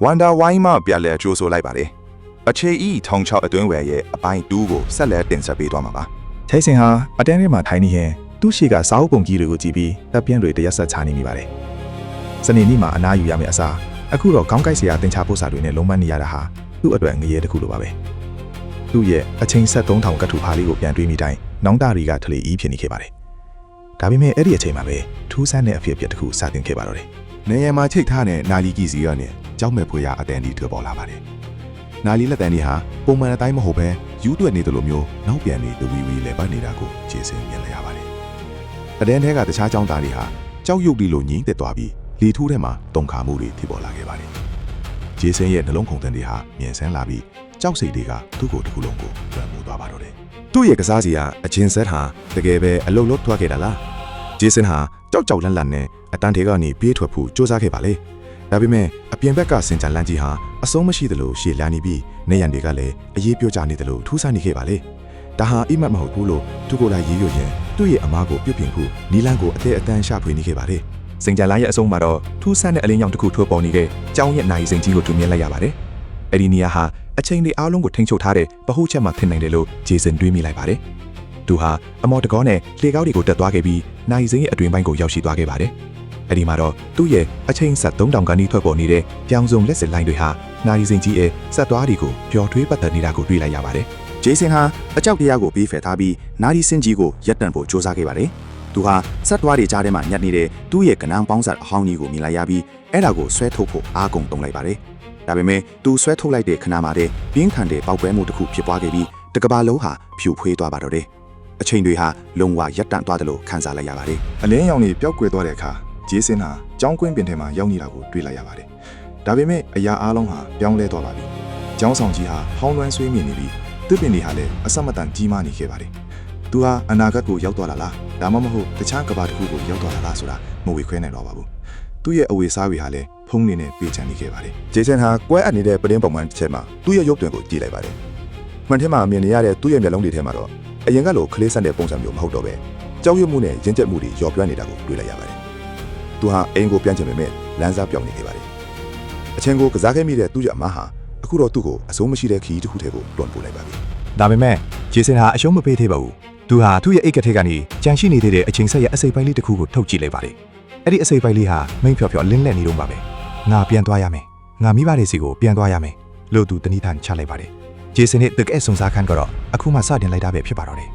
ဝန်ဒါဝိုင်းမှပြလဲကြိုးဆိုလိုက်ပါတယ်အခြေဤထောင်ချောက်အတွင်းဝယ်ရဲ့အပိုင်း2ကိုဆက်လက်တင်ဆက်ပေးသွားမှာပါ ချိတ်စင်ဟာအတန်းထဲမှာထိုင်နေရင်သူ့ရှိကစာအုပ်ပုံကြီးတွေကိုကြည့်ပြီးတပ်ပြင်းတွေတရက်ဆက်ချနေမိပါတယ်စနေနေ့မှာအနားယူရမယ့်အစားအခုတော့ခေါင်းကိုက်စရာတင်ချပို့စာတွေနဲ့လုံးမနေရတာဟာသူ့အတွက်ငရေတစ်ခုလိုပါပဲသူ့ရဲ့အချိန်73,000ကတ်ထူဖားလေးကိုပြန်တွေးမိတိုင်းနောင်တရီကထလေအီးဖြစ်နေခဲ့ပါတယ်ဒါပေမဲ့အဲ့ဒီအချိန်မှာပဲထူးဆန်းတဲ့အဖြစ်အပျက်တစ်ခုစတင်ခဲ့ပါတော့တယ် နေရမှာချိတ်ထားတဲ့နာလီကြီးစီရနဲ့ကြောက်မဲ့ဖွေရအတန်ဒီထွက်ပေါ်လာပါတယ်။နာလီလက်တန်ဒီဟာပုံမှန်အတိုင်းမဟုတ်ဘဲယူးတွက်နေတယ်လို့မျိုးနောက်ပြန်နေတဝီဝီလဲပတ်နေတာကိုခြေစင်းမြင်လိုက်ရပါတယ်။အတန်းထဲကတခြားចောင်းသားတွေဟာကြောက်ရွံ့ပြီးလို့ညင်းတက်သွားပြီးလီထူးထဲမှာတုံခါမှုတွေဖြစ်ပေါ်လာခဲ့ပါတယ်။ခြေစင်းရဲ့နှလုံးခုန်တန်းတွေဟာမြင်ဆန်းလာပြီးကြောက်စိတ်တွေကသူ့ကိုတစ်ခုလုံးကိုတွန်းမှုသွားပါတော့တယ်။သူ့ရဲ့ကစားစီကအချင်းဆက်ဟာတကယ်ပဲအလုတ်လုတ်ထွက်ခဲ့တာလား။ခြေစင်းဟာကြောက်လန့်လန့်နဲ့အတန်းထဲကနေပြေးထွက်ဖို့စူးစမ်းခဲ့ပါလေဒါပေမဲ့အပြင်ဘက်ကစင်ကြလန်းကြီးဟာအဆုံးမရှိသလိုရှေ့လန်းနေပြီးနေရန်တွေကလည်းအရေးပြောကြနေသလိုထူးဆန်းနေခဲ့ပါလေဒါဟာအိမ်မက်မဟုတ်ဘူးလို့သူကိုယ်တိုင်ရေးရရင်သူ့ရဲ့အမားကိုပြုတ်ပြင်ဖို့နီလန်းကိုအသေးအတန်းရှာဖွေနေခဲ့ပါလေစင်ကြလန်းရဲ့အဆုံးမှာတော့ထူးဆန်းတဲ့အလင်းရောင်တစ်ခုထွက်ပေါ်နေတဲ့ကျောင်းရဲ့နိုင်စင်ကြီးကိုတွေ့မြင်လိုက်ရပါတယ်အဲ့ဒီနေရာဟာအချိန်လေးအားလုံးကိုထိန်းချုပ်ထားတဲ့ဗဟုချက်မှထင်နိုင်တယ်လို့ဂျေဆန်တွေးမိလိုက်ပါတယ်သူဟာအမော်တကောနဲ့လေကောက်တွေကိုတက်သွားခဲ့ပြီးနိုင်စင်းရဲ့အတွင်ပိုင်းကိုရောက်ရှိသွားခဲ့ပါတယ်။အဲဒီမှာတော့သူ့ရဲ့အချိန်ဆက်3000ခန်းကြီးထွက်ပေါ်နေတဲ့ပြောင်စုံလက်စစ်လိုင်းတွေဟာနိုင်စင်းကြီးရဲ့ဆက်သွားတွေကိုပျော်ထွေးပတ်သက်နေတာကိုတွေ့လိုက်ရပါတယ်။ဂျေဆင်ဟာအကြောက်တရားကိုပြီးဖယ်ထားပြီးနိုင်စင်းကြီးကိုရပ်တန့်ဖို့ကြိုးစားခဲ့ပါတယ်။သူဟာဆက်သွားတွေကြားထဲမှာညက်နေတဲ့သူ့ရဲ့ကနန်းပေါင်းဆက်အဟောင်းကြီးကိုမြင်လိုက်ရပြီးအဲ့ဒါကိုဆွဲထုတ်ဖို့အားကုန်တုံးလိုက်ပါတယ်။ဒါပေမဲ့သူဆွဲထုတ်လိုက်တဲ့ခဏမှာတည်းပြင်းထန်တဲ့ပေါက်ပွဲမှုတစ်ခုဖြစ်ပွားခဲ့ပြီးတကဘာလုံးဟာဖြူဖွေးသွားပါတော့တယ်။အချိန်တွေဟာလုံဝရပ်တန့်သွားတယ်လို့ခန်းစားလိုက်ရပါတယ် အလင်းရောင်တွေပျောက်ကွယ်သွားတဲ့အခါဂျေဆင်ဟာကျောင်းကွင်းပင်ထဲမှာရောက်နေတာကိုတွေ့လိုက်ရပါတယ်ဒါပေမဲ့အရာအားလုံးဟာပြောင်းလဲသွားပါပြီကျောင်းဆောင်ကြီးဟာဟောင်းလွှမ်းဆွေးမြင်နေပြီးသူ့ပင်တွေဟာလည်းအဆက်မတန်ကြီးမားနေခဲ့ပါတယ်သူဟာအနာဂတ်ကိုရောက်သွားတာလားဒါမှမဟုတ်တခြားကဘာတစ်ခုကိုရောက်သွားတာလားဆိုတာမဝေခွဲနိုင်တော့ပါဘူးသူ့ရဲ့အဝေစားတွေဟာလည်းဖုံးနေနဲ့ပေးချန်နေခဲ့ပါတယ်ဂျေဆင်ဟာကွဲအပ်နေတဲ့ပတင်းပုံမှန်တစ်ချက်မှာသူ့ရဲ့ရုပ်သွင်ကိုကြည့်လိုက်ပါတယ်မှန်ထဲမှာမြင်နေရတဲ့သူ့ရဲ့မျက်လုံးတွေထဲမှာတော့အရင်ကလိုခလေးဆန့်တဲ့ပုံစံမျိုးမဟုတ်တော့ပဲကြောက်ရွံ့မှုနဲ့ရင့်ကျက်မှုတွေရော်ပြနေတာကိုတွေ့လိုက်ရပါတယ်။သူဟာအိမ်ကိုပြန်ချင်ပေမဲ့လမ်းစားပြောင်းနေခဲ့ပါတယ်။အချင်းကိုကစားခဲ့မိတဲ့သူ့ရဲ့အမဟာအခုတော့သူ့ကိုအစိုးမရှိတဲ့ခီးတစ်ခုတည်းကိုတွန်းပို့လိုက်ပါပြီ။ဒါပေမဲ့ဂျေဆင်ဟာအရှုံးမပေးသေးပါဘူး။သူဟာသူ့ရဲ့အိတ်ကထဲကနေကြံရှိနေသေးတဲ့အချိန်ဆက်ရဲ့အစိပ်ပိုင်းလေးတစ်ခုကိုထုတ်ကြည့်လိုက်ပါတယ်။အဲ့ဒီအစိပ်ပိုင်းလေးဟာမိန်ဖြော်ဖြော်လင်းလက်နေတော့ပါပဲ။ငါပြန်သွားရမယ်။ငါမိဘတွေစီကိုပြန်သွားရမယ်လို့သူတနည်းထန်ချလိုက်ပါတယ်။ဂျေဆင်ရဲ့တကယ်ဆုံစားခန်းကတော့အခုမှစတင်လိုက်တာပဲဖြစ်ပါတော့တယ်